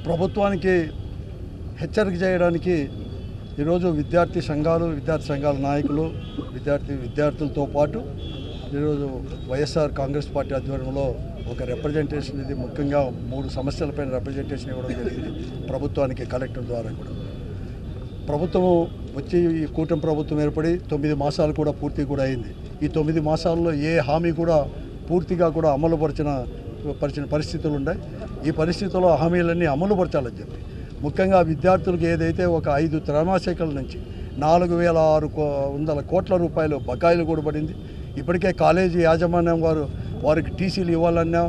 ప్రభుత్వానికి హెచ్చరిక చేయడానికి ఈరోజు విద్యార్థి సంఘాల నాయకులు విద్యార్థులతో పాటు ఈరోజు వైఎస్ఆర్ కాంగ్రెస్ పార్టీ ఆధ్వర్యంలో ఒక రిప్రజెంటేషన్, ఇది ముఖ్యంగా 3 సమస్యలపైన రిప్రజెంటేషన్ ఇవ్వడం జరిగింది ప్రభుత్వానికి కలెక్టర్ ద్వారా కూడా. ప్రభుత్వం వచ్చి ఈ కూటమి ప్రభుత్వం ఏర్పడి 9 మాసాలు కూడా పూర్తి కూడా అయింది. ఈ 9 మాసాల్లో ఏ హామీ కూడా పూర్తిగా కూడా పరిచిన పరిస్థితులు ఉన్నాయి. ఈ పరిస్థితుల్లో హామీలన్నీ అమలుపరచాలని చెప్పి ముఖ్యంగా విద్యార్థులకు ఏదైతే ఒక 5 త్రైమాసికాల నుంచి 4,600 కోట్ల రూపాయలు బకాయిలు కూడా పడింది. ఇప్పటికే కాలేజీ యాజమాన్యం వారికి టీసీలు ఇవ్వాలన్నా,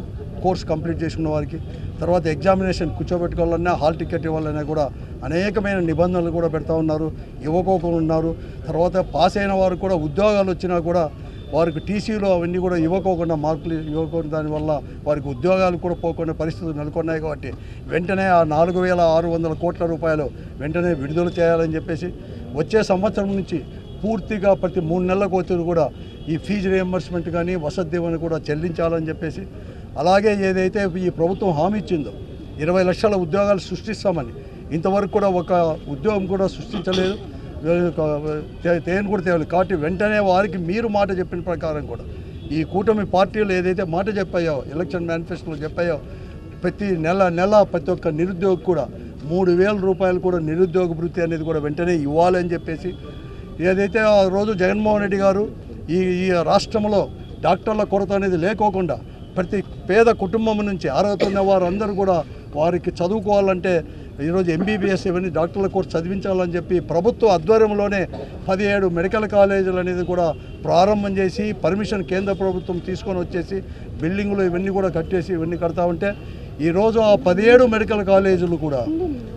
కోర్స్ కంప్లీట్ చేసుకున్న వారికి, తర్వాత ఎగ్జామినేషన్ కూర్చోబెట్టుకోవాలన్నా, హాల్ టికెట్ ఇవ్వాలన్నా కూడా అనేకమైన నిబంధనలు కూడా పెడతా ఉన్నారు, ఇవ్వకోకుండా ఉన్నారు. తర్వాత పాస్ అయిన వారు కూడా ఉద్యోగాలు వచ్చినా కూడా వారికి టీసీలు అవన్నీ కూడా ఇవ్వకోకుండా, మార్కులు ఇవ్వకుండా, దానివల్ల వారికి ఉద్యోగాలు కూడా పోకుండా పరిస్థితులు నెలకొన్నాయి. కాబట్టి వెంటనే ఆ 4,600 కోట్ల రూపాయలు వెంటనే విడుదల చేయాలని చెప్పేసి వచ్చే సంవత్సరం నుంచి పూర్తిగా ప్రతి 3 నెలలకు వచ్చి కూడా ఈ ఫీజు రియంబర్స్మెంట్ కానీ వసతి దీవెన కూడా చెల్లించాలని చెప్పేసి, అలాగే ఏదైతే ఈ ప్రభుత్వం హామీ ఇచ్చిందో 20 లక్షల ఉద్యోగాలు సృష్టిస్తామని, ఇంతవరకు కూడా ఒక ఉద్యోగం కూడా సృష్టించలేదు, తేను కూడా తేవాలి. కాబట్టి వెంటనే వారికి మీరు మాట చెప్పిన ప్రకారం కూడా ఈ కూటమి పార్టీలు ఏదైతే మాట చెప్పాయో, ఎలక్షన్ మేనిఫెస్టోలో చెప్పాయో, ప్రతి నెల ప్రతి ఒక్క నిరుద్యోగి కూడా 3,000 రూపాయలు కూడా నిరుద్యోగ భృతి అనేది కూడా వెంటనే ఇవ్వాలని చెప్పేసి, ఏదైతే ఆ రోజు జగన్మోహన్ రెడ్డి గారు ఈ రాష్ట్రంలో డాక్టర్ల కొరత అనేది లేకోకుండా ప్రతి పేద కుటుంబం నుంచి అర్హత ఉన్న వారందరూ కూడా వారికి చదువుకోవాలంటే ఈరోజు ఎంబీబీఎస్ ఇవన్నీ డాక్టర్ల కోర్సు చదివించాలని చెప్పి ప్రభుత్వ ఆధ్వర్యంలోనే 17 మెడికల్ కాలేజీలు అనేది కూడా ప్రారంభం చేసి పర్మిషన్ కేంద్ర ప్రభుత్వం తీసుకొని వచ్చేసి బిల్డింగులు ఇవన్నీ కూడా కట్టేసి ఇవన్నీ కడతా ఉంటే ఈరోజు ఆ 17 మెడికల్ కాలేజీలు కూడా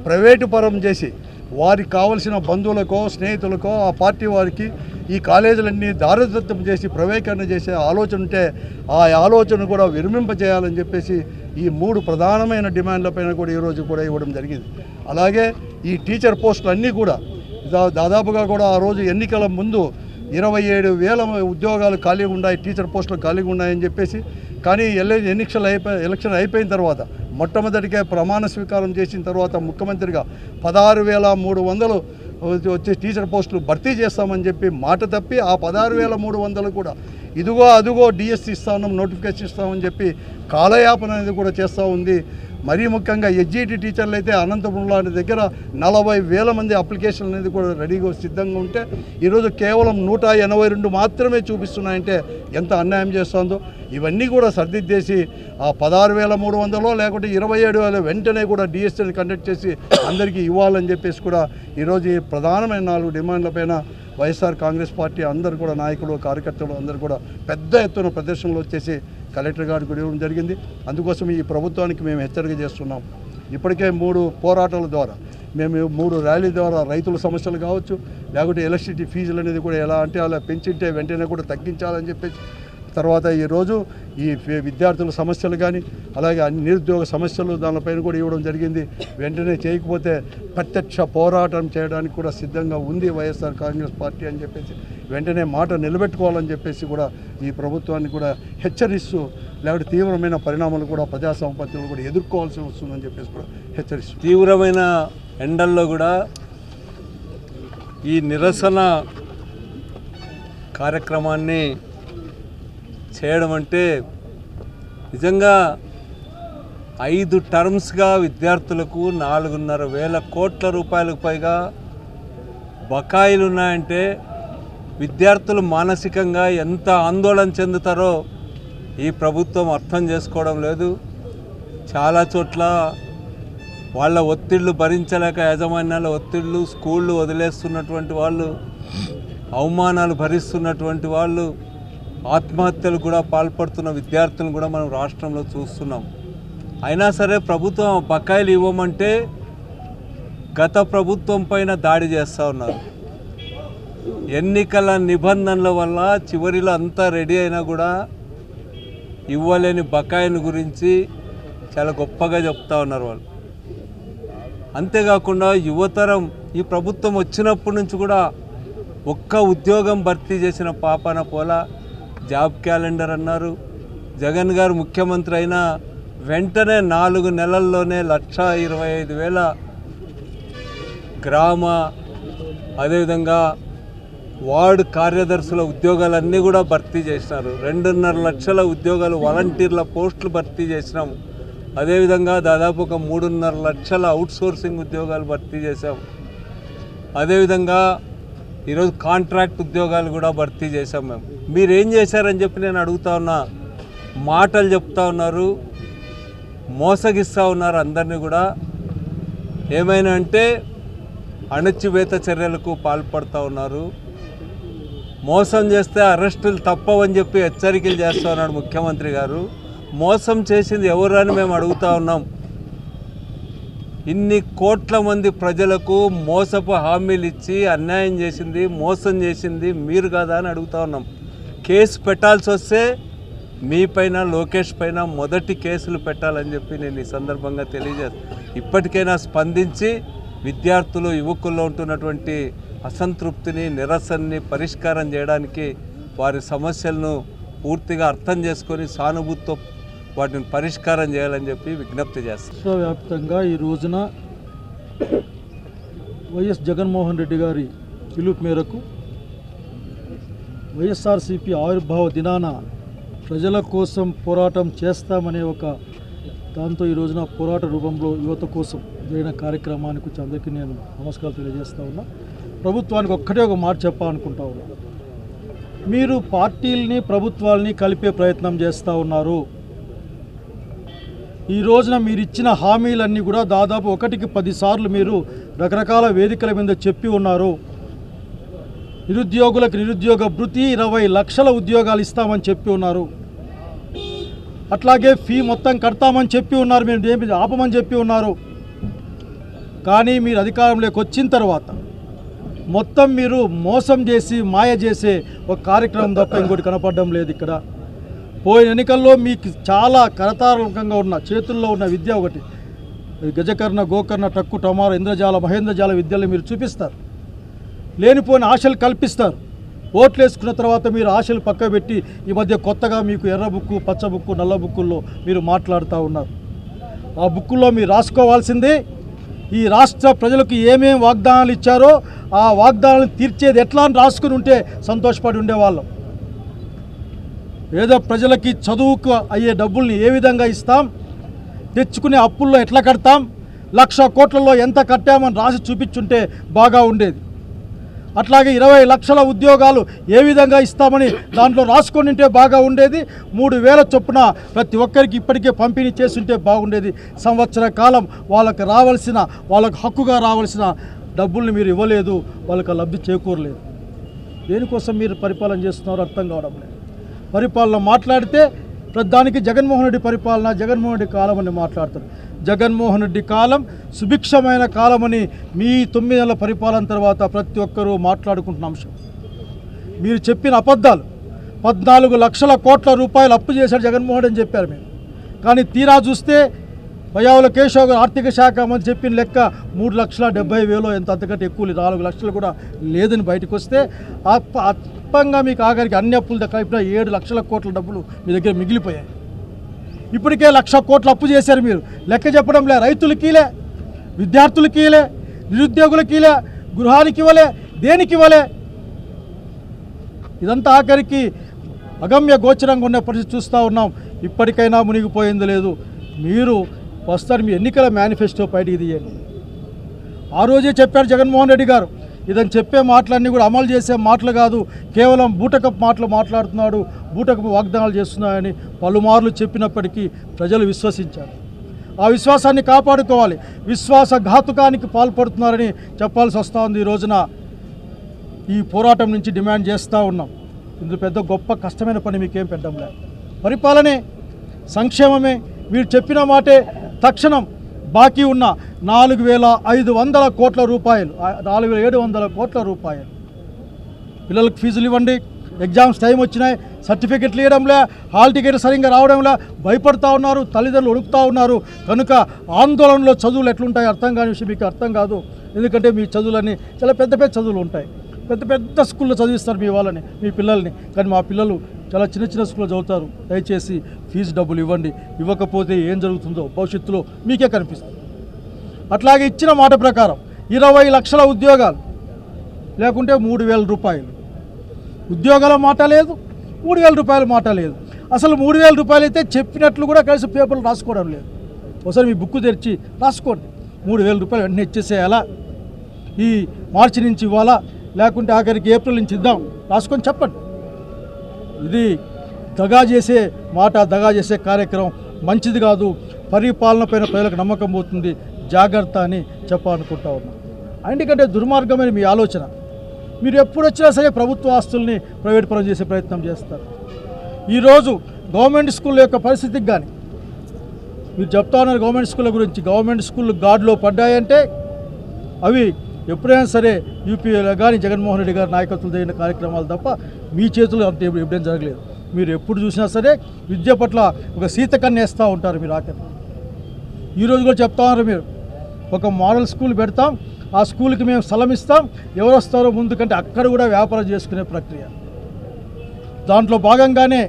ప్రైవేటు పరం చేసి వారికి కావలసిన బంధువులకో స్నేహితులకో ఆ పార్టీ వారికి ఈ కాలేజీలన్నీ దారదత్తం చేసి ప్రైవేటీకరణ చేసే ఆలోచన ఉంటే ఆ ఆలోచన కూడా విరమింపజేయాలని చెప్పేసి ఈ 3 ప్రధానమైన డిమాండ్లపైన కూడా ఈరోజు కూడా ఇవ్వడం జరిగింది. అలాగే ఈ టీచర్ పోస్టులు అన్నీ కూడా దాదాపుగా కూడా ఆ రోజు ఎన్నికల ముందు 27,000 ఉద్యోగాలు ఖాళీగా ఉన్నాయి, టీచర్ పోస్టులు ఖాళీగా ఉన్నాయని చెప్పేసి, కానీ ఎలక్షన్ అయిపోయిన తర్వాత మొట్టమొదటికే ప్రమాణ స్వీకారం చేసిన తర్వాత ముఖ్యమంత్రిగా 16,300 వచ్చే టీచర్ పోస్టులు భర్తీ చేస్తామని చెప్పి మాట తప్పి ఆ 16,300 కూడా అదుగో డిఎస్సి ఇస్తాం, నోటిఫికేషన్ ఇస్తామని చెప్పి కాలయాపన అనేది కూడా చేస్తూ ఉంది. మరీ ముఖ్యంగా ఎస్జిటి టీచర్లు అయితే అనంతపురం లాంటి దగ్గర 40,000 మంది అప్లికేషన్లు అనేది కూడా రెడీగా సిద్ధంగా ఉంటే ఈరోజు కేవలం 182 మాత్రమే చూపిస్తున్నాయంటే ఎంత అన్యాయం చేస్తుందో ఇవన్నీ కూడా సర్దిద్దేసి ఆ 16,300 లేకుంటే 27,000 వెంటనే కూడా డిఎస్సిని కండక్ట్ చేసి అందరికీ ఇవ్వాలని చెప్పేసి కూడా ఈరోజు ఈ ప్రధానమైన 4 డిమాండ్లపైన వైఎస్ఆర్ కాంగ్రెస్ పార్టీ అందరూ కూడా నాయకులు కార్యకర్తలు అందరూ కూడా పెద్ద ఎత్తున ప్రదర్శనలు వచ్చేసి కలెక్టర్ గారికి కూడా ఇవ్వడం జరిగింది. అందుకోసం ఈ ప్రభుత్వానికి మేము హెచ్చరిక చేస్తున్నాం. ఇప్పటికే 3 పోరాటాల ద్వారా మేము 3 ర్యాలీ ద్వారా రైతుల సమస్యలు కావచ్చు, లేకుంటే ఎలక్ట్రిసిటీ ఫీజులు అనేది కూడా ఎలా అంటే అలా పెంచింటే వెంటనే కూడా తగ్గించాలని చెప్పేసి, తర్వాత ఈరోజు ఈ విద్యార్థుల సమస్యలు కానీ అలాగే అన్ని నిరుద్యోగ సమస్యలు దానిపైన కూడా ఇవ్వడం జరిగింది. వెంటనే చేయకపోతే ప్రత్యక్ష పోరాటం చేయడానికి కూడా సిద్ధంగా ఉంది వైఎస్ఆర్ కాంగ్రెస్ పార్టీ అని చెప్పేసి వెంటనే మాట నిలబెట్టుకోవాలని చెప్పేసి కూడా ఈ ప్రభుత్వాన్ని కూడా హెచ్చరిస్తూ, లేకపోతే తీవ్రమైన పరిణామాలు కూడా ప్రజా సంపత్తులు కూడా ఎదుర్కోవాల్సి వస్తుందని చెప్పేసి కూడా హెచ్చరిస్తూ, తీవ్రమైన ఎండల్లో కూడా ఈ నిరసన కార్యక్రమాన్ని చేయడం అంటే నిజంగా 5 టర్మ్స్గా విద్యార్థులకు 4,500 కోట్ల రూపాయలకు పైగా బకాయిలు ఉన్నాయంటే విద్యార్థులు మానసికంగా ఎంత ఆందోళన చెందుతారో ఈ ప్రభుత్వం అర్థం చేసుకోవడం లేదు. చాలా చోట్ల వాళ్ళ ఒత్తిళ్లు భరించలేక యాజమాన్యాల ఒత్తిళ్లు, స్కూళ్ళు వదిలేస్తున్నటువంటి వాళ్ళు, అవమానాలు భరిస్తున్నటువంటి వాళ్ళు, ఆత్మహత్యలు కూడా పాల్పడుతున్న విద్యార్థులను కూడా మనం రాష్ట్రంలో చూస్తున్నాం. అయినా సరే ప్రభుత్వం బకాయిలు ఇవ్వమంటే గత ప్రభుత్వం పైన దాడి చేస్తూ ఉన్నారు. ఎన్నికల నిబంధనల వల్ల చివరిలో అంతా రెడీ అయినా కూడా ఇవ్వలేని బకాయిల గురించి చాలా గొప్పగా చెప్తా ఉన్నారు వాళ్ళు. అంతేకాకుండా యువతరం ఈ ప్రభుత్వం వచ్చినప్పటి నుంచి కూడా ఒక్క ఉద్యోగం భర్తీ చేసిన పాపాన పోలా. జాబ్ క్యాలెండర్ అన్నారు. జగన్ గారు ముఖ్యమంత్రి అయినా వెంటనే 4 నెలల్లోనే 1,25,000 గ్రామ అదేవిధంగా వార్డు కార్యదర్శుల ఉద్యోగాలన్నీ కూడా భర్తీ చేసినారు. 2.5 లక్షల ఉద్యోగాలు వాలంటీర్ల పోస్టులు భర్తీ చేసినాం. అదేవిధంగా దాదాపు ఒక 3.5 లక్షల అవుట్సోర్సింగ్ ఉద్యోగాలు భర్తీ చేశాం. అదేవిధంగా ఈరోజు కాంట్రాక్ట్ ఉద్యోగాలు కూడా భర్తీ చేశాం. మీరేం చేశారని చెప్పి నేను అడుగుతా ఉన్నా. మాటలు చెప్తా ఉన్నారు, మోసగిస్తూ ఉన్నారు అందరినీ కూడా. ఏమైనా అంటే అణచివేత చర్యలకు పాల్పడుతూ ఉన్నారు. మోసం చేస్తే అరెస్టులు తప్పవని చెప్పి హెచ్చరికలు చేస్తూ ఉన్నాడు ముఖ్యమంత్రి గారు. మోసం చేసింది ఎవరు అని మేము అడుగుతూ ఉన్నాం. ఇన్ని కోట్ల మంది ప్రజలకు మోసపు హామీలు ఇచ్చి అన్యాయం చేసింది, మోసం చేసింది మీరు కాదా అని అడుగుతూ ఉన్నాం. కేసు పెట్టాల్సి వస్తే మీ పైన, లోకేష్ పైన మొదటి కేసులు పెట్టాలని చెప్పి నేను ఈ సందర్భంగా తెలియజేస్తాను. ఇప్పటికైనా స్పందించి విద్యార్థులు, యువకుల్లో ఉంటున్నటువంటి అసంతృప్తిని, నిరసనని పరిష్కారం చేయడానికి వారి సమస్యలను పూర్తిగా అర్థం చేసుకొని సానుభూతితో వాటిని పరిష్కారం చేయాలని చెప్పి విజ్ఞప్తి చేస్తాను. విశ్వవ్యాప్తంగా ఈ రోజున వైఎస్ జగన్మోహన్ రెడ్డి గారి పిలుపు మేరకు వైఎస్ఆర్సీపీ ఆవిర్భావ దినాన ప్రజల కోసం పోరాటం చేస్తామనే ఒక దాంతో ఈ రోజున పోరాట రూపంలో యువత కోసం జరిగిన కార్యక్రమానికి వచ్చి అందరికీ నేను నమస్కారాలు తెలియజేస్తా ఉన్నా. ప్రభుత్వానికి ఒక్కటే ఒక మాట చెప్పాలనుకుంటా ఉన్నా. మీరు పార్టీల్ని, ప్రభుత్వాల్ని కలిపే ప్రయత్నం చేస్తూ ఉన్నారు. ఈ రోజున మీరు ఇచ్చిన హామీలన్నీ కూడా దాదాపు 1కి 10 సార్లు మీరు రకరకాల వేదికల మీద చెప్పి ఉన్నారు. నిరుద్యోగులకు నిరుద్యోగ భృతి 20 లక్షల ఉద్యోగాలు ఇస్తామని చెప్పి ఉన్నారు. అట్లాగే ఫీ మొత్తం కడతామని చెప్పి ఉన్నారు. మీరు ఏమి ఆపమని చెప్పి ఉన్నారు. కానీ మీరు అధికారంలోకి వచ్చిన తర్వాత మొత్తం మీరు మోసం చేసి మాయ చేసే ఒక కార్యక్రమం తప్ప ఇంకోటి కనపడడం లేదు. ఇక్కడ పోయిన ఎన్నికల్లో మీకు చాలా కరతారకంగా ఉన్న చేతుల్లో ఉన్న విద్య ఒకటి, గజకర్ణ, గోకర్ణ, టక్కు, టమార, ఇంద్రజాల, మహేంద్రజాల విద్యలు మీరు చూపిస్తారు. లేనిపోయిన ఆశలు కల్పిస్తారు. ఓట్లు వేసుకున్న తర్వాత మీరు ఆశలు పక్క పెట్టి ఈ మధ్య కొత్తగా మీకు ఎర్ర బుక్కు, పచ్చ బుక్కు, నల్ల బుక్కుల్లో మీరు మాట్లాడుతూ ఉన్నారు. ఆ బుక్కుల్లో మీరు రాసుకోవాల్సింది ఈ రాష్ట్ర ప్రజలకు ఏమేం వాగ్దానాలు ఇచ్చారో ఆ వాగ్దానాలను తీర్చేది ఎట్లా అని రాసుకుని ఉంటే సంతోషపడి ఉండేవాళ్ళం. పేద ప్రజలకి చదువుకు అయ్యే డబ్బుల్ని ఏ విధంగా ఇస్తాం, తెచ్చుకునే అప్పుల్లో ఎట్లా కడతాం, 1,00,000 కోట్లలో ఎంత కట్టామని రాసి చూపించుంటే బాగా ఉండేది. అట్లాగే 20 లక్షల ఉద్యోగాలు ఏ విధంగా ఇస్తామని దాంట్లో రాసుకొని ఉంటే బాగా ఉండేది. 3,000 చొప్పున ప్రతి ఒక్కరికి ఇప్పటికే పంపిణీ చేస్తుంటే బాగుండేది. సంవత్సర కాలం వాళ్ళకి రావాల్సిన, వాళ్ళకు హక్కుగా రావాల్సిన డబ్బుల్ని మీరు ఇవ్వలేదు, వాళ్ళకి లబ్ధి చేకూరలేదు. దేనికోసం మీరు పరిపాలన చేస్తున్నారో అర్థం కావడం లేదు. పరిపాలన మాట్లాడితే ప్రధానికి జగన్మోహన్ రెడ్డి పరిపాలన, జగన్మోహన్ రెడ్డి కాలం అని మాట్లాడతారు. జగన్మోహన్ రెడ్డి కాలం సుభిక్షమైన కాలమని మీ 9 నెలల పరిపాలన తర్వాత ప్రతి ఒక్కరూ మాట్లాడుకుంటున్న అంశం. మీరు చెప్పిన అబద్ధాలు, 14 లక్షల కోట్ల రూపాయలు అప్పు చేశాడు జగన్మోహన్ రెడ్డి అని చెప్పారు మీరు. కానీ తీరా చూస్తే పయ్యావుల కేశవ్ గారు ఆర్థిక శాఖ మంత్రి చెప్పిన లెక్క 3,70,000 ఎంత, అంతకంటే ఎక్కువ 4 లక్షలు కూడా లేదని బయటకు వస్తే అప్పంగా మీకు ఆఖరికి అన్ని అప్పులు కలిపిన 7 లక్షల కోట్ల డబ్బులు మీ దగ్గర మిగిలిపోయాయి. ఇప్పటికే 1,00,000 కోట్లు అప్పు చేశారు మీరు. లెక్క చెప్పడం లే. రైతులకి ఇలే, విద్యార్థులకి ఇలే, నిరుద్యోగులకి ఇలే, గృహానికి ఇవ్వలే, దేనికి ఇవ్వలే. ఇదంతా ఆఖరికి అగమ్య గోచరంగా ఉన్న పరిస్థితి చూస్తూ ఉన్నాం. ఇప్పటికైనా మునిగిపోయింది లేదు. మీరు వస్తారు, మీ ఎన్నికల మేనిఫెస్టో బయటికి తీయండి. ఆ రోజే చెప్పారు జగన్మోహన్ రెడ్డి గారు, ఇదని చెప్పే మాటలన్నీ కూడా అమలు చేసే మాటలు కాదు, కేవలం బూటకపు మాటలు మాట్లాడుతున్నాడు, బూటకపు వాగ్దానాలు చేస్తున్నాయని పలుమార్లు చెప్పినప్పటికీ ప్రజలు విశ్వసించారు. ఆ విశ్వాసాన్ని కాపాడుకోవాలి. విశ్వాసఘాతుకానికి పాల్పడుతున్నారని చెప్పాల్సి వస్తూ ఉంది. ఈ రోజున ఈ పోరాటం నుంచి డిమాండ్ చేస్తూ ఉన్నాం. ఇందులో పెద్ద గొప్ప కష్టమైన పని మీకేం పెట్టడంలే. పరిపాలనే, సంక్షేమమే. మీరు చెప్పిన మాటే. తక్షణం బాకీ ఉన్న 4,500 కోట్ల రూపాయలు, 4,700 కోట్ల రూపాయలు పిల్లలకు ఫీజులు ఇవ్వండి. ఎగ్జామ్స్ టైం వచ్చినాయి, సర్టిఫికెట్లు ఇవ్వడంలే, హాల్ టికెట్ సరిగ్గా రావడంలే, భయపడుతూ ఉన్నారు, తల్లిదండ్రులు ఉడుకుతూ ఉన్నారు. కనుక ఆందోళనలో చదువులు ఎట్లుంటాయి అర్థం కాని విషయం మీకు అర్థం కాదు. ఎందుకంటే మీ చదువులన్నీ చాలా పెద్ద పెద్ద చదువులు ఉంటాయి. పెద్ద పెద్ద స్కూల్లో చదివిస్తారు మీ వాళ్ళని, మీ పిల్లల్ని. కానీ మా పిల్లలు చాలా చిన్న చిన్న స్కూల్లో చదువుతారు. దయచేసి ఫీజు డబ్బులు ఇవ్వండి. ఇవ్వకపోతే ఏం జరుగుతుందో భవిష్యత్తులో మీకే కనిపిస్తుంది. అట్లాగే ఇచ్చిన మాట ప్రకారం 20 లక్షల ఉద్యోగాలు, లేకుంటే 3,000 రూపాయలు. ఉద్యోగాల మాట లేదు, 3,000 రూపాయల మాట లేదు. అసలు 3,000 రూపాయలు అయితే చెప్పినట్లు కూడా కలిసి పేపర్లు రాసుకోవడం లేదు. ఒకసారి మీ బుక్ తెరిచి రాసుకోండి. 3,000 రూపాయలు వెంటనే ఇచ్చేసేయాలా, ఈ మార్చి నుంచి ఇవ్వాలా, లేకుంటే ఆఖరికి ఏప్రిల్ నుంచి ఇద్దాం, రాసుకొని చెప్పండి. ఇది దగా చేసే మాట, దగా చేసే కార్యక్రమం మంచిది కాదు. పరిపాలన పైన ప్రజలకు నమ్మకం పోతుంది. జాగ్రత్త అని చెప్పాలనుకుంటా ఉన్నాం. ఎందుకంటే దుర్మార్గమైన మీ ఆలోచన. మీరు ఎప్పుడు వచ్చినా సరే ప్రభుత్వ ఆస్తుల్ని ప్రైవేట్ పరం చేసే ప్రయత్నం చేస్తారు. ఈరోజు గవర్నమెంట్ స్కూల్ యొక్క పరిస్థితికి కానీ మీరు చెప్తా ఉన్నారు గవర్నమెంట్ స్కూళ్ళ గురించి. గవర్నమెంట్ స్కూళ్ళు గాడిలో పడ్డాయంటే అవి ఎప్పుడైనా సరే యూపీఏలో కానీ జగన్మోహన్ రెడ్డి గారి నాయకత్వం జరిగిన కార్యక్రమాలు తప్ప మీ చేతులు అంత ఎప్పుడేం జరగలేదు. మీరు ఎప్పుడు చూసినా సరే విద్య పట్ల ఒక సీతకన్ను వేస్తూ ఉంటారు మీరు. ఆఖరి ఈరోజు కూడా చెప్తా ఉన్నారు మీరు, ఒక మోడల్ స్కూల్ పెడతాం, ఆ స్కూల్కి మేము స్థలం ఇస్తాం, ఎవరు వస్తారో ముందుకంటే అక్కడ కూడా వ్యాపారం చేసుకునే ప్రక్రియ. దాంట్లో భాగంగానే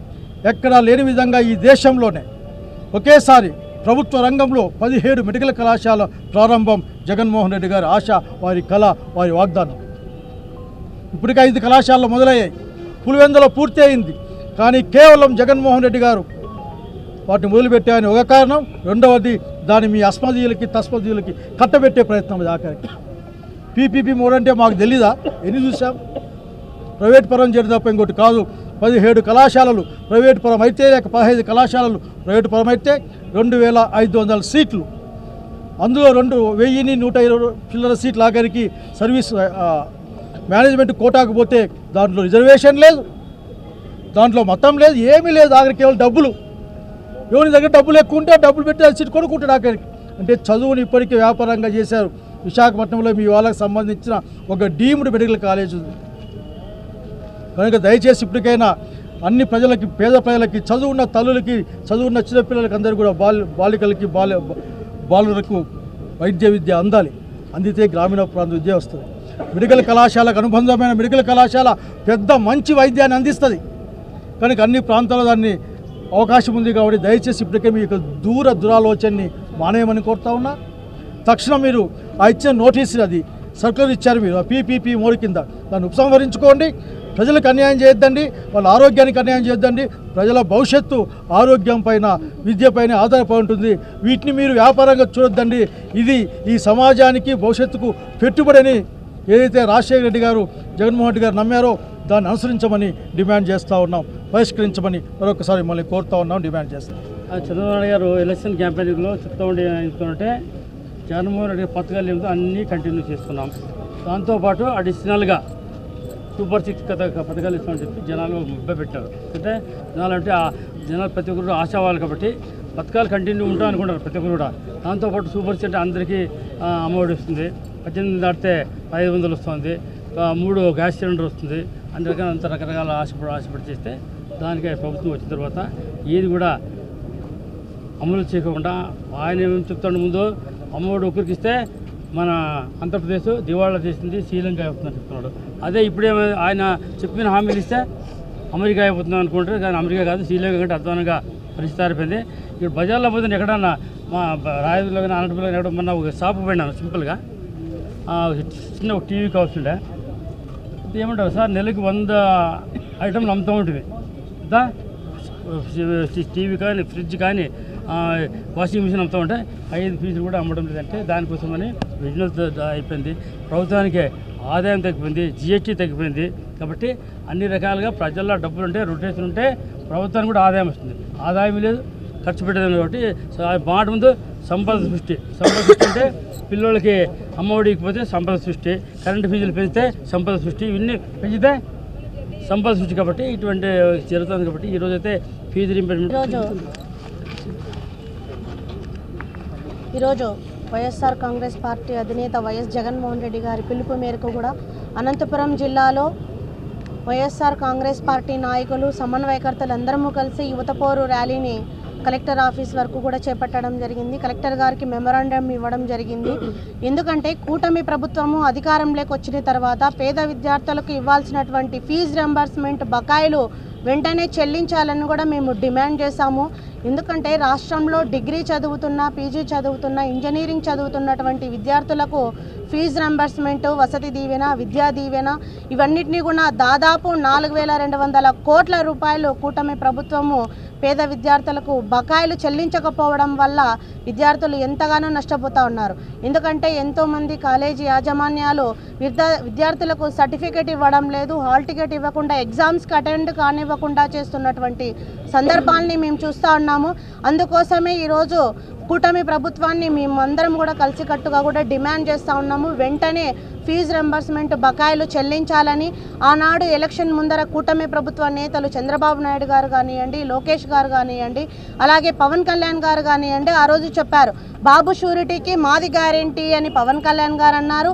ఎక్కడా లేని విధంగా ఈ దేశంలోనే ఒకేసారి ప్రభుత్వ రంగంలో 17 మెడికల్ కళాశాల ప్రారంభం జగన్మోహన్ రెడ్డి గారి ఆశ, వారి కళ, వారి వాగ్దానం. ఇప్పటికే 5 కళాశాలలు మొదలయ్యాయి, పులివెందులో పూర్తి అయింది. కానీ కేవలం జగన్మోహన్ రెడ్డి గారు వాటిని మొదలుపెట్టాయని ఒక కారణం, రెండవది దాన్ని మీ అస్మదీయులకి తస్మదీయులకి కట్టబెట్టే ప్రయత్నం. ఆఖరికి పీపీపీ మోడ్ అంటే మాకు తెలీదా? ఎన్ని చూసాం? ప్రైవేట్ పరం చేయడం తప్ప ఇంకోటి కాదు. 17 కళాశాలలు ప్రైవేట్ పరం అయితే, లేక 15 కళాశాలలు ప్రైవేట్ పరం అయితే 2,500 సీట్లు, అందులో 2,120 చిల్లర సీట్లు ఆఖరికి సర్వీస్ మేనేజ్మెంట్ కోటాకు పోతే దాంట్లో రిజర్వేషన్ లేదు, దాంట్లో మతం లేదు, ఏమీ లేదు. ఆఖరికి కేవలం డబ్బులు. ఎవరి దగ్గర డబ్బులు ఎక్కువ ఉంటే డబ్బులు పెట్టి అది సీట్ కొనుక్కుంటాడు ఆఖరికి. అంటే చదువుని ఇప్పటికీ వ్యాపారంగా చేశారు. విశాఖపట్నంలో మీ వాళ్ళకి సంబంధించిన ఒక డీమ్డ్ మెడికల్ కాలేజ్ ఉంది. కనుక దయచేసి ఇప్పటికైనా అన్ని ప్రజలకి, పేద ప్రజలకి, చదువున్న తల్లులకి, చదువున్న చిన్నపిల్లలకి అందరికీ కూడా బాలికలకి బాలులకు వైద్య విద్య అందాలి. అందితే గ్రామీణ ప్రాంత విద్య వస్తుంది. మెడికల్ కళాశాలకు అనుబంధమైన మెడికల్ కళాశాల పెద్ద మంచి వైద్యాన్ని అందిస్తుంది. కనుక అన్ని ప్రాంతాల్లో దాన్ని అవకాశం ఉంది. కాబట్టి దయచేసి ఇప్పటికే మీ యొక్క దురాలోచనని మానేయమని కోరుతా ఉన్నా. తక్షణం మీరు ఆ ఇచ్చిన నోటీసు, అది సర్కులర్ ఇచ్చారు మీరు, ఆ పీపీపీ మోడ్ కింద, దాన్ని ఉపసంహరించుకోండి. ప్రజలకు అన్యాయం చేయొద్దండి, వాళ్ళ ఆరోగ్యానికి అన్యాయం చేయొద్దండి. ప్రజల భవిష్యత్తు ఆరోగ్యం పైన, విద్య పైన ఆధారపడి ఉంటుంది. వీటిని మీరు వ్యాపారంగా చూడొద్దండి. ఇది ఈ సమాజానికి భవిష్యత్తుకు పెట్టుబడిని ఏదైతే రాజశేఖర రెడ్డి గారు, జగన్మోహన్ రెడ్డి గారు నమ్మారో దాన్ని అనుసరించమని డిమాండ్ చేస్తూ ఉన్నాం. పరిష్కరించమని మరొకసారి మళ్ళీ కోరుతా ఉన్నాం, డిమాండ్ చేస్తాం. చంద్రబాబు నాయుడు గారు ఎలక్షన్ క్యాంపెయినింగ్లో చెప్తూ ఉంటే జగన్మోహన్ రెడ్డి పథకాలు ఏమిటో అన్నీ కంటిన్యూ చేస్తున్నాం. దాంతోపాటు అడిషనల్గా సూపర్ 6 పథకాలు ఇస్తామని చెప్పి జనాలు ముబ్బ పెట్టారు. అంటే జనాలు ప్రతి ఒక్కరు ఆశావాళ్ళు కాబట్టి పథకాలు కంటిన్యూ ఉంటాం అనుకుంటారు ప్రతి ఒక్కరు కూడా. దాంతోపాటు సూపర్ 6 అంటే అందరికీ అమ్మఒడి వస్తుంది, 18 దాటితే 500 వస్తుంది, 3 గ్యాస్ సిలిండర్ వస్తుంది, అంత రకరకాల ఆశపడి చేస్తే దానికి ప్రభుత్వం వచ్చిన తర్వాత ఏది కూడా అమలు చేయకుండా ఆయన ఏమేమి చెప్తాడు, ముందు అమ్మఒడి ఒకరికి ఇస్తే మన ఆంధ్రప్రదేశ్ దివాళా చేసింది, శ్రీలంక అయిపోతుందని చెప్తున్నాడు. అదే ఇప్పుడేమో ఆయన చెప్పిన హామీలు ఇస్తే అమెరికా అయిపోతున్నాం అనుకుంటారు. కానీ అమెరికా కాదు, శ్రీలంక కంటే అధ్వానంగా పరిస్థితి అయిపోయింది. ఇప్పుడు బజార్లో పోతే ఎక్కడన్నా మా రాయదులో కానీ అనంతపురంలో ఎక్కడ మొన్న ఒక షాపు పోయినాను సింపుల్గా, చిన్న ఒక టీవీ కావాల్సిండే. ఏమంటారు సార్, నెలకి 100 ఐటమ్లు అమ్ముతూ ఉంటుంది. టీవీ కానీ, ఫ్రిడ్జ్ కానీ, వాషింగ్ మిషన్ అమ్ముతూ ఉంటే 5 ఫీజులు కూడా అమ్మడం లేదంటే దానికోసమని బిజినెస్ అయిపోయింది. ప్రభుత్వానికి ఆదాయం తగ్గిపోయింది, జిఎస్టీ తగ్గిపోయింది. కాబట్టి అన్ని రకాలుగా ప్రజల్లో డబ్బులు ఉంటే, రొటేషన్ ఉంటే ప్రభుత్వానికి కూడా ఆదాయం వస్తుంది. ఆదాయం లేదు, ఖర్చు పెట్టేది. కాబట్టి మాట ముందు సంపద సృష్టి అంటే పిల్లలకి అమ్మఒడికి పోతే సంపద సృష్టి, కరెంటు ఫీజులు పెంచితే సంపద సృష్టి, ఇవన్నీ పెంచితే సంపద సృష్టి. కాబట్టి ఇటువంటి జరుగుతుంది. కాబట్టి ఈరోజైతే ఫీజు రీయింబర్స్మెంట్ ఈరోజు వైఎస్ఆర్ కాంగ్రెస్ పార్టీ అధినేత వైఎస్ జగన్మోహన్ రెడ్డి గారి పిలుపు మేరకు కూడా అనంతపురం జిల్లాలో వైఎస్ఆర్ కాంగ్రెస్ పార్టీ నాయకులు, సమన్వయకర్తలు అందరము కలిసి యువత పోరు ర్యాలీని కలెక్టర్ ఆఫీస్ వరకు కూడా చేపట్టడం జరిగింది. కలెక్టర్ గారికి మెమరాండం ఇవ్వడం జరిగింది. ఎందుకంటే కూటమి ప్రభుత్వము అధికారంలోకి వచ్చిన తర్వాత పేద విద్యార్థులకు ఇవ్వాల్సినటువంటి ఫీజు రింబర్స్మెంట్ బకాయిలు వెంటనే చెల్లించాలని కూడా మేము డిమాండ్ చేశాము. ఎందుకంటే రాష్ట్రంలో డిగ్రీ చదువుతున్న, పీజీ చదువుతున్న, ఇంజనీరింగ్ చదువుతున్నటువంటి విద్యార్థులకు ఫీజు రింబర్స్మెంట్, వసతి దీవెన, విద్యా దీవెన ఇవన్నిటినీ కూడా దాదాపు 4,200 కోట్ల రూపాయలు కూటమి ప్రభుత్వము పేద విద్యార్థులకు బకాయిలు చెల్లించకపోవడం వల్ల విద్యార్థులు ఎంతగానో నష్టపోతూ ఉన్నారు. ఎందుకంటే ఎంతోమంది కాలేజీ యాజమాన్యాలు విద్యార్థులకు సర్టిఫికేట్ ఇవ్వడం లేదు, హాల్ టికెట్ ఇవ్వకుండా ఎగ్జామ్స్కి అటెండ్ కానివ్వకుండా చేస్తున్నటువంటి సందర్భాల్ని మేము చూస్తూ ఉన్నాము. అందుకోసమే ఈరోజు కూటమి ప్రభుత్వాన్ని మేమందరం కూడా కలిసికట్టుగా కూడా డిమాండ్ చేస్తూ ఉన్నాము. వెంటనే ఫీజు రింబర్స్మెంట్ బకాయిలు చెల్లించాలని ఆనాడు ఎలక్షన్ ముందర కూటమి ప్రభుత్వ నేతలు చంద్రబాబు నాయుడు గారు కానివ్వండి, లోకేష్ గారు కానివ్వండి, అలాగే పవన్ కళ్యాణ్ గారు కానివ్వండి ఆ రోజు చెప్పారు. బాబు షూరిటీకి మాది గ్యారెంటీ అని పవన్ కళ్యాణ్ గారు అన్నారు.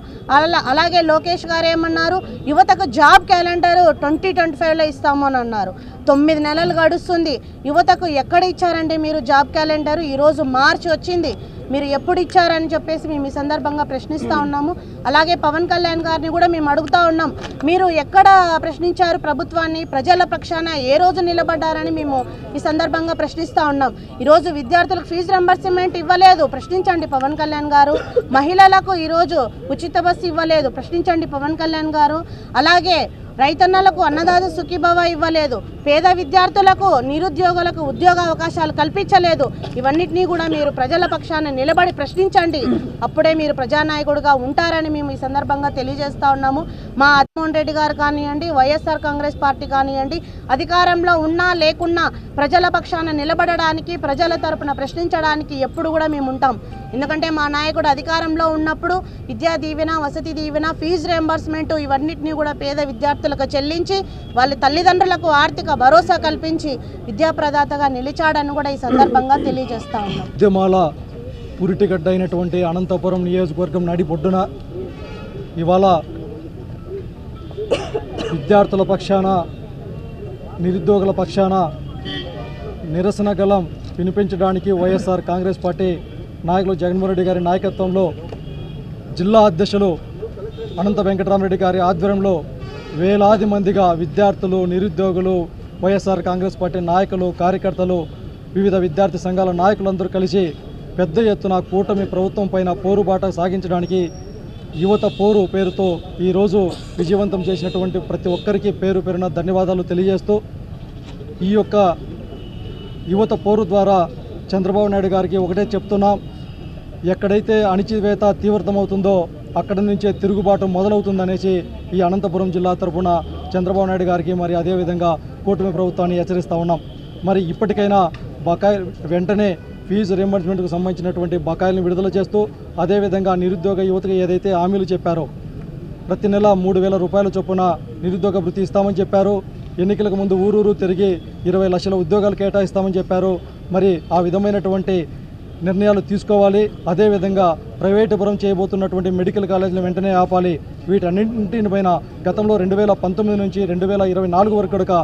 అలాగే లోకేష్ గారు ఏమన్నారు, యువతకు జాబ్ క్యాలెండర్ 2025లో ఇస్తామని అన్నారు. 9 నెలలు గడుస్తుంది. యువతకు ఎక్కడ ఇచ్చారండి మీరు జాబ్ క్యాలెండర్? ఈరోజు మార్చి వచ్చింది, మీరు ఎప్పుడు ఇచ్చారని చెప్పేసి మేము ఈ సందర్భంగా ప్రశ్నిస్తూ ఉన్నాము. అలాగే పవన్ కళ్యాణ్ గారిని కూడా మేము అడుగుతూ ఉన్నాం, మీరు ఎక్కడ ప్రశ్నించారు ప్రభుత్వాన్ని? ప్రజల పక్షాన ఏ రోజు నిలబడ్డారని మేము ఈ సందర్భంగా ప్రశ్నిస్తూ ఉన్నాం. ఈరోజు విద్యార్థులకు ఫీజు రింబర్స్మెంట్ ఇవ్వలేదు, ప్రశ్నించండి పవన్ కళ్యాణ్ గారు. మహిళలకు ఈరోజు ఉచిత బస్సు ఇవ్వలేదు, ప్రశ్నించండి పవన్ కళ్యాణ్ గారు. అలాగే రైతన్నలకు అన్నదాత సుఖీభవ ఇవ్వలేదు, పేద విద్యార్థులకు నిరుద్యోగులకు ఉద్యోగ అవకాశాలు కల్పించలేదు. ఇవన్నిటినీ కూడా మీరు ప్రజల పక్షాన నిలబడి ప్రశ్నించండి, అప్పుడే మీరు ప్రజానాయకుడిగా ఉంటారని మేము ఈ సందర్భంగా తెలియజేస్తూ ఉన్నాము. మా జగన్మోహన్ రెడ్డి గారు కానివ్వండి, వైఎస్ఆర్ కాంగ్రెస్ పార్టీ కానివ్వండి, అధికారంలో ఉన్నా లేకున్నా ప్రజల పక్షాన నిలబడడానికి, ప్రజల తరపున ప్రశ్నించడానికి ఎప్పుడు కూడా మేము ఉంటాం. ఎందుకంటే మా నాయకుడు అధికారంలో ఉన్నప్పుడు విద్యా దీవెన, వసతి దీవెన, ఫీజు రింబర్స్మెంట్ ఇవన్నిటినీ కూడా పేద విద్యార్థులకు చెల్లించి వాళ్ళ తల్లిదండ్రులకు ఆర్థిక భరోసా కల్పించి విద్యాప్రదాతగా నిలిచాడని కూడా ఈ సందర్భంగా తెలియజేస్తా ఉన్నాం. ఉద్యమాల పురిటిగడ్డ అయినటువంటి అనంతపురం నియోజకవర్గం నడిబొడ్డున ఇవాళ విద్యార్థుల పక్షాన, నిరుద్యోగుల పక్షాన నిరసన గళం వినిపించడానికి వైఎస్ఆర్ కాంగ్రెస్ పార్టీ నాయకులు జగన్మోహన్ రెడ్డి గారి నాయకత్వంలో జిల్లా అధ్యక్షులు అనంత వెంకటరామరెడ్డి గారి ఆధ్వర్యంలో వేలాది మందిగా విద్యార్థులు, నిరుద్యోగులు, వైఎస్ఆర్ కాంగ్రెస్ పార్టీ నాయకులు, కార్యకర్తలు, వివిధ విద్యార్థి సంఘాల నాయకులందరూ కలిసి పెద్ద ఎత్తున కూటమి ప్రభుత్వం పైన పోరుబాట సాగించడానికి యువత పోరు పేరుతో ఈరోజు విజయవంతం చేసినటువంటి ప్రతి ఒక్కరికి పేరు పేరున ధన్యవాదాలు తెలియజేస్తూ, ఈ యొక్క యువత పోరు ద్వారా చంద్రబాబు నాయుడు గారికి ఒకటే చెప్తున్నాం, ఎక్కడైతే అణిచివేత తీవ్రతమవుతుందో అక్కడి నుంచే తిరుగుబాటు మొదలవుతుందనేసి ఈ అనంతపురం జిల్లా తరఫున చంద్రబాబు నాయుడు గారికి మరి అదేవిధంగా కూటమి ప్రభుత్వాన్ని హెచ్చరిస్తూ ఉన్నాం. మరి ఇప్పటికైనా బకాయి వెంటనే ఫీజు రీయింబర్స్మెంట్కు సంబంధించినటువంటి బకాయిలను విడుదల చేస్తూ, అదేవిధంగా నిరుద్యోగ యువతకు ఏదైతే హామీలు చెప్పారో ప్రతి నెల 3,000 రూపాయల చొప్పున నిరుద్యోగ భృతి ఇస్తామని చెప్పారు. ఎన్నికలకు ముందు ఊరూరు తిరిగి 20 లక్షల ఉద్యోగాలు కేటాయిస్తామని చెప్పారు. మరి ఆ విధమైనటువంటి నిర్ణయాలు తీసుకోవాలి. అదేవిధంగా ప్రైవేటు పరం చేయబోతున్నటువంటి మెడికల్ కాలేజీలు వెంటనే ఆపాలి. వీటన్నింటిపైన గతంలో 2019 నుంచి 2024 వరకు కూడా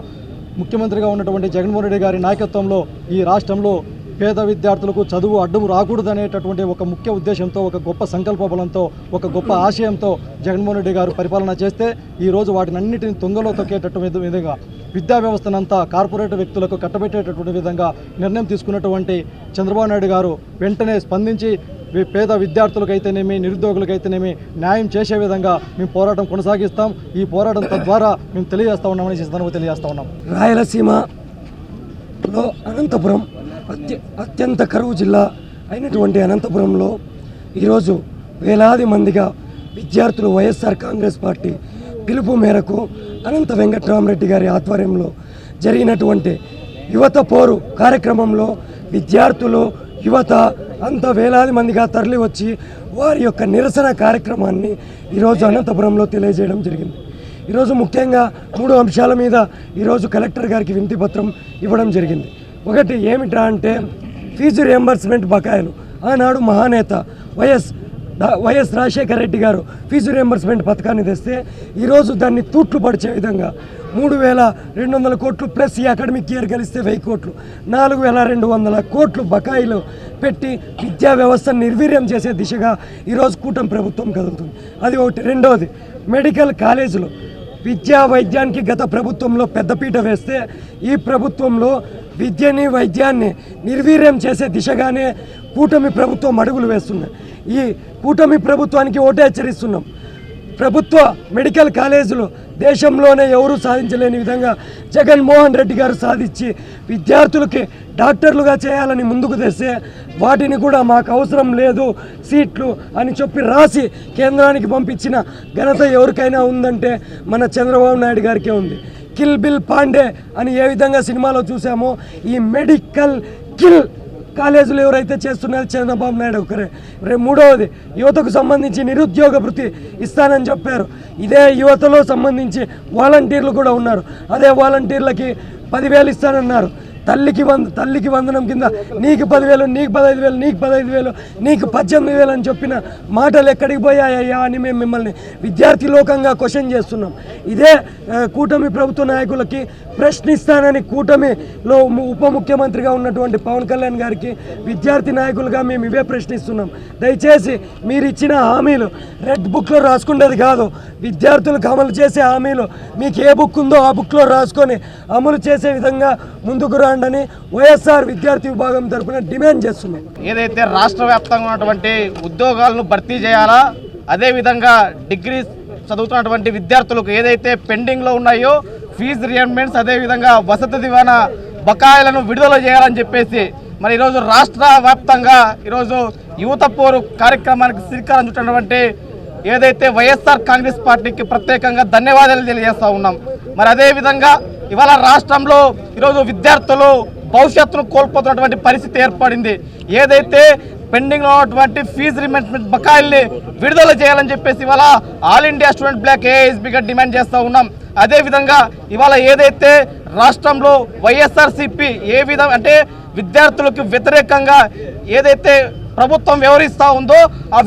ముఖ్యమంత్రిగా ఉన్నటువంటి జగన్మోహన్ రెడ్డి గారి నాయకత్వంలో ఈ రాష్ట్రంలో పేద విద్యార్థులకు చదువు అడ్డు రాకూడదనేటటువంటి ఒక ముఖ్య ఉద్దేశంతో, ఒక గొప్ప సంకల్ప బలంతో, ఒక గొప్ప ఆశయంతో జగన్మోహన్ రెడ్డి గారు పరిపాలన చేస్తే ఈరోజు వాటినన్నిటిని తుంగలో తొక్కేటటువంటి విధంగా విద్యా వ్యవస్థనంతా కార్పొరేట్ వ్యక్తులకు కట్టబెట్టేటటువంటి విధంగా నిర్ణయం తీసుకున్నటువంటి చంద్రబాబు నాయుడు గారు వెంటనే స్పందించి పేద విద్యార్థులకైతేనేమి, నిరుద్యోగులకైతేనేమి న్యాయం చేసే విధంగా మేము పోరాటం కొనసాగిస్తాం. ఈ పోరాటం తద్వారా మేము తెలియజేస్తా ఉన్నామని ఈ సందర్భంగా తెలియజేస్తా ఉన్నాం. రాయలసీమలో అనంతపురం అత్యంత కరువు జిల్లా అయినటువంటి అనంతపురంలో ఈరోజు వేలాది మందిగా విద్యార్థులు వైఎస్ఆర్ కాంగ్రెస్ పార్టీ పిలుపు మేరకు అనంత వెంకటరామరెడ్డి గారి ఆధ్వర్యంలో జరిగినటువంటి యువత పోరు కార్యక్రమంలో విద్యార్థులు, యువత అంత వేలాది మందిగా తరలి వచ్చి వారి యొక్క నిరసన కార్యక్రమాన్ని ఈరోజు అనంతపురంలో తెలియజేయడం జరిగింది. ఈరోజు ముఖ్యంగా 3 అంశాల మీద ఈరోజు కలెక్టర్ గారికి వినతి పత్రం ఇవ్వడం జరిగింది. ఒకటి ఏమిటా అంటే ఫీజు రియంబర్స్మెంట్ బకాయిలు. ఆనాడు మహానేత వైఎస్ రాజశేఖర రెడ్డి గారు ఫీజు రియంబర్స్మెంట్ పథకాన్ని తెస్తే ఈరోజు దాన్ని తూట్లు పడిచే విధంగా 3,200 కోట్లు ప్లస్ ఈ అకాడమిక్ ఇయర్ కలిస్తే 1000 కోట్లు 4,200 కోట్లు బకాయిలు పెట్టి విద్యా వ్యవస్థను నిర్వీర్యం చేసే దిశగా ఈరోజు కూటమి ప్రభుత్వం కదులుతుంది. అది ఒకటి. రెండవది, మెడికల్ కాలేజీలు విద్యా వైద్యానికి గత ప్రభుత్వంలో పెద్దపీట వేస్తే ఈ ప్రభుత్వంలో విద్యని వైద్యాన్ని నిర్వీర్యం చేసే దిశగానే కూటమి ప్రభుత్వం అడుగులు వేస్తున్నాయి. ఈ కూటమి ప్రభుత్వానికి ఓటే హెచ్చరిస్తున్నాం. ప్రభుత్వ మెడికల్ కాలేజీలు దేశంలోనే ఎవరూ సాధించలేని విధంగా జగన్మోహన్ రెడ్డి గారు సాధించి విద్యార్థులకి డాక్టర్లుగా చేయాలని ముందుకు తెస్తే వాటిని కూడా మాకు అవసరం లేదు సీట్లు అని చెప్పి రాసి కేంద్రానికి పంపించిన ఘనత ఎవరికైనా ఉందంటే మన చంద్రబాబు నాయుడు గారికే ఉంది. కిల్ బిల్ పాండే అని ఏ విధంగా సినిమాలో చూసామో ఈ మెడికల్ కిల్ కాలేజీలు ఎవరైతే చేస్తున్నారు చంద్రబాబు నాయుడు ఒకరే. మూడవది, యువతకు సంబంధించి నిరుద్యోగ భృతి ఇస్తానని చెప్పారు. ఇదే యువతలో సంబంధించి వాలంటీర్లు కూడా ఉన్నారు. అదే వాలంటీర్లకి 10,000 ఇస్తానన్నారు. తల్లికి వందనం కింద నీకు 10,000, నీకు 15,000, నీకు 15,000, నీకు 18,000 అని చెప్పిన మాటలు ఎక్కడికి పోయాయ్యా అని మేము మిమ్మల్ని విద్యార్థి లోకంగా క్వశ్చన్ చేస్తున్నాం. ఇదే కూటమి ప్రభుత్వ నాయకులకి ప్రశ్నిస్తానని కూటమిలో ఉప ముఖ్యమంత్రిగా ఉన్నటువంటి పవన్ కళ్యాణ్ గారికి విద్యార్థి నాయకులుగా మేము ఇవే ప్రశ్నిస్తున్నాం. దయచేసి మీరు ఇచ్చిన హామీలు రెడ్ బుక్లో రాసుకునేది కాదు, విద్యార్థులకు అమలు చేసే హామీలు మీకు ఏ బుక్ ఉందో ఆ బుక్లో రాసుకొని అమలు చేసే విధంగా ముందుకు రాండని వైఎస్ఆర్ విద్యార్థి విభాగం తరఫున డిమాండ్ చేస్తున్నాం. ఏదైతే రాష్ట్ర వ్యాప్తంగా ఉన్నటువంటి ఉద్యోగాలను భర్తీ చేయాలా, అదేవిధంగా డిగ్రీ చదువుతున్నటువంటి విద్యార్థులకు ఏదైతే పెండింగ్లో ఉన్నాయో ఫీజు రియంబర్స్మెంట్స్, అదేవిధంగా వసతి దివాణా బకాయిలను విడుదల చేయాలని చెప్పేసి మరి ఈరోజు రాష్ట్ర వ్యాప్తంగా ఈరోజు యువత పోరు కార్యక్రమానికి శ్రీకారం చుట్టినటువంటి ఏదైతే వైఎస్ఆర్ కాంగ్రెస్ పార్టీకి ప్రత్యేకంగా ధన్యవాదాలు తెలియజేస్తూ ఉన్నాం. మరి అదేవిధంగా ఇవాళ రాష్ట్రంలో ఈరోజు విద్యార్థులు భవిష్యత్తును కోల్పోతున్నటువంటి పరిస్థితి ఏర్పడింది. ఏదైతే పెండింగ్లో ఉన్నటువంటి ఫీజు రియంబర్స్మెంట్ బకాయిల్ని విడుదల చేయాలని చెప్పేసి ఇవాళ ఆల్ ఇండియా స్టూడెంట్ బ్లాక్ ఏఐఎస్బీగా డిమాండ్ చేస్తూ ఉన్నాం. అదేవిధంగా ఇవాళ ఏదైతే రాష్ట్రంలో వైఎస్ఆర్సీపీ ఏ విధంగా అంటే విద్యార్థులకు వ్యతిరేకంగా ఏదైతే ప్రభుత్వం వ్యవహరిస్తూ ఉందో ఆ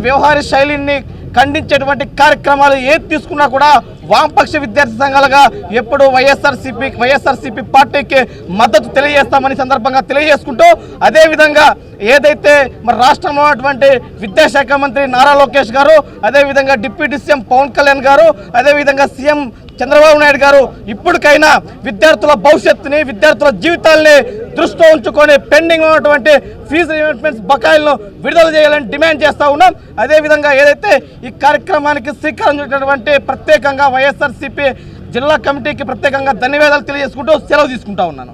వ్యవహార శైలిని ఖండించేటువంటి కార్యక్రమాలు ఏది తీసుకున్నా కూడా వామపక్ష విద్యార్థి సంఘాలుగా ఎప్పుడు వైఎస్ఆర్సీపీ పార్టీకి మద్దతు తెలియజేస్తామని సందర్భంగా తెలియజేసుకుంటూ, అదేవిధంగా ఏదైతే మరి రాష్ట్రంలో ఉన్నటువంటి విద్యాశాఖ మంత్రి నారా లోకేష్ గారు, అదేవిధంగా డిప్యూటీ సీఎం పవన్ కళ్యాణ్ గారు, అదేవిధంగా సీఎం చంద్రబాబు నాయుడు గారు ఇప్పటికైనా విద్యార్థుల భవిష్యత్తుని, విద్యార్థుల జీవితాల్ని దృష్టిలో ఉంచుకొని పెండింగ్ ఉన్నటువంటి ఫీజు రియంబర్స్మెంట్స్ బకాయిలను విడుదల చేయాలని డిమాండ్ చేస్తూ ఉన్నాం. అదేవిధంగా ఏదైతే ఈ కార్యక్రమానికి శ్రీకారం చుట్టినటువంటి ప్రత్యేకంగా వైఎస్ఆర్సీపీ జిల్లా కమిటీకి ప్రత్యేకంగా ధన్యవాదాలు తెలియజేసుకుంటూ సెలవు తీసుకుంటా ఉన్నాను.